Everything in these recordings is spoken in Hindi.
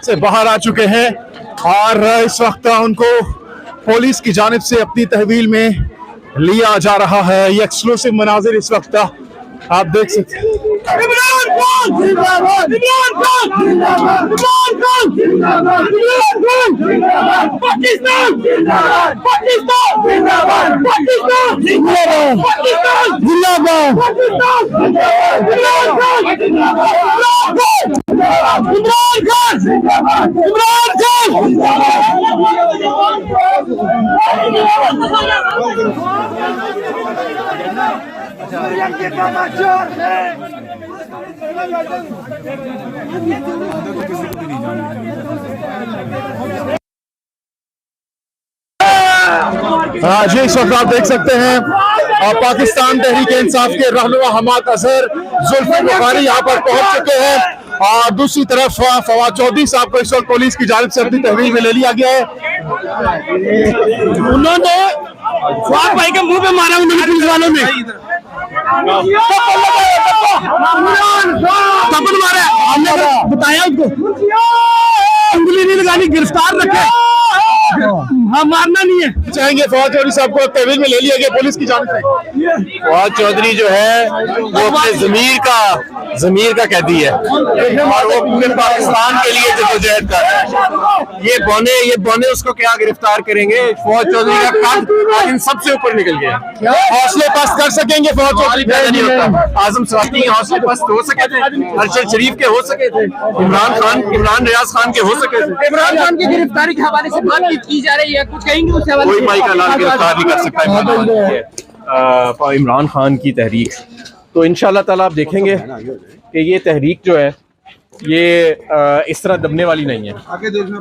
से बाहर आ चुके हैं और इस वक्त उनको पुलिस की जानिब से अपनी तहवील में लिया जा रहा है। ये एक्सक्लूसिव मनाजिर इस वक्त आप देख सकते हैं। इमरान खान जिंदाबाद, इमरान खान जिंदाबाद, इमरान खान जिंदाबाद, इमरान खान जिंदाबाद, पाकिस्तान जिंदाबाद, पाकिस्तान जिंदाबाद, पाकिस्तान जिंदाबाद, पाकिस्तान जिंदाबाद, पाकिस्तान जिंदाबाद, इमरान खान जिंदाबाद, इमरान खान जिंदाबाद, इमरान खान जी इस वक्त आप देख सकते हैं पाकिस्तान तहरीक इंसाफ के रहनुमा हमाद अजहर जुल्फिकार बुखारी यहाँ पर पहुंच चुके हैं और दूसरी तरफ फवाद चौधरी साहब को इस वक्त पुलिस की जानिब से अपनी तहवील में ले लिया गया है। उन्होंने फवाद भाई के मुंह पे मारा, उन्होंने पुलिस वालों ने थप्पड़ मारा, हमने बताया उनको उंगली नहीं लगानी, गिरफ्तार रखे, हाँ मारना नहीं है। चाहेंगे फवाद चौधरी साहब को तहवील में ले लिया गया पुलिस की जानिब से। फवाद चौधरी जो है वो अपने ज़मीर का कैदी है और वो पूरे पाकिस्तान के लिए जदोजहद कर रहा है। ये बौने उसको क्या गिरफ्तार करेंगे। फवाद चौधरी का कद इन सबसे ऊपर निकल गया। हौसले पस्त कर सकेंगे फवाद चौधरी? नहीं होता। आजम सवाती हौसले पस्त हो सके थे, अरशद शरीफ के हो सके थे, इमरान रियाज खान के हो सके थे। इमरान खान की गिरफ्तारी के हवाले से बातचीत की जा रही है, कुछ कहेंगे उससे? कोई माई का लाल गिरफ्तार नहीं कर सकता इमरान खान की तहरीक। तो इंशाल्लाह ताला आप देखेंगे कि ये तहरीक जो है ये इस तरह दबने वाली नहीं है। आगे देखना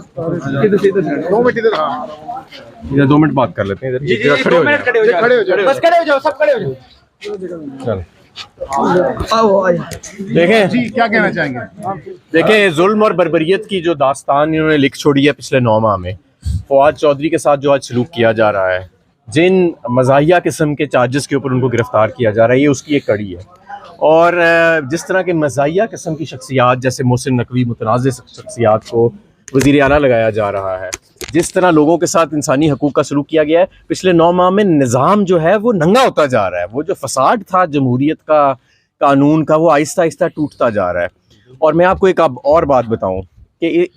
2 मिनट बात कर लेते हैं। इधर खड़े हो जाओ, बस खड़े हो जाओ, सब खड़े हो जाओ। चलो देखें जी क्या कहना चाहेंगे? देखें जुल्म और बर्बरियत की जो दास्तान इन्होंने लिख छोड़ी है पिछले 9 माह में, फवाद चौधरी के साथ जो आज सलूक किया जा रहा है, जिन मज़ाहिया किस्म के चार्जेस के ऊपर उनको गिरफ्तार किया जा रहा है, ये उसकी एक कड़ी है। और जिस तरह के मज़ाहिया किस्म की शख्सियात जैसे मोहसिन नकवी, मुतनाज़ शख्सियात को वज़ीर आला लगाया जा रहा है, जिस तरह लोगों के साथ इंसानी हकूक़ का सलूक किया गया है, पिछले 9 माह में निज़ाम जो है वो नंगा होता जा रहा है। वो जो फसाद था जमहूरियत का, कानून का, वो आहिस्ता आहिस्ता टूटता जा रहा है। और मैं आपको एक और बात बताऊँ कि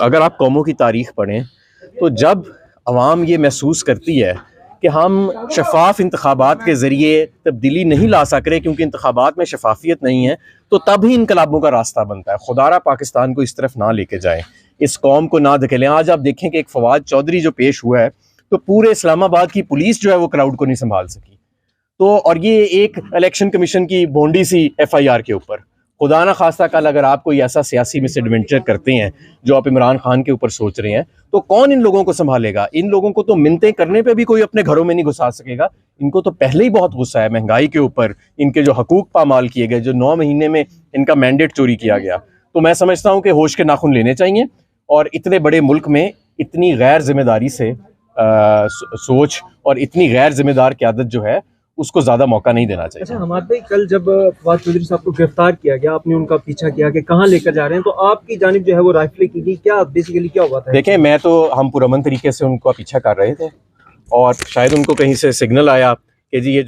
अगर आप कौमों की तारीख़ पढ़ें तो जब अवाम ये महसूस करती है कि हम शफाफ इंतखाबात के ज़रिए तब्दीली नहीं ला सक रहे क्योंकि इंतखाबात में शफाफियत नहीं है, तो तभी इनकलाबों का रास्ता बनता है। खुदारा पाकिस्तान को इस तरफ ना लेके जाएं, इस कौम को ना धकेलें। आज आप देखें कि एक फवाद चौधरी जो पेश हुआ है तो पूरे इस्लामाबाद की पुलिस जो है वो क्राउड को नहीं संभाल सकी। तो और ये एक इलेक्शन कमीशन की बोंडी सी FIR के ऊपर, खुदा ना खास्ता कल अगर आप कोई ऐसा सियासी मिसएडवेंचर करते हैं जो आप इमरान खान के ऊपर सोच रहे हैं, तो कौन इन लोगों को संभालेगा? इन लोगों को तो मिन्नतें करने पे भी कोई अपने घरों में नहीं घुसा सकेगा। इनको तो पहले ही बहुत गुस्सा है महंगाई के ऊपर, इनके जो हकूक पामाल किए गए, जो 9 महीने में इनका मैंडेट चोरी किया गया। तो मैं समझता हूँ कि होश के नाखून लेने चाहिए और इतने बड़े मुल्क में इतनी गैर जिम्मेदारी से सोच और इतनी गैर जिम्मेदार क़यादत जो है उसको ज़्यादा मौका नहीं देना चाहिए। अच्छा हमाद भाई, कल जब फवाद चौधरी साहब को गिरफ्तार किया गया, आपने उनका पीछा किया कि कहाँ लेकर जा रहे हैं, तो आपकी जानिब जो है वो राइफल की गई, क्या बेसिकली क्या हुआ था? देखें, मैं तो हम पुरअमन तरीके से उनका पीछा कर रहे थे और शायद उनको कहीं से सिग्नल आया कि जी ये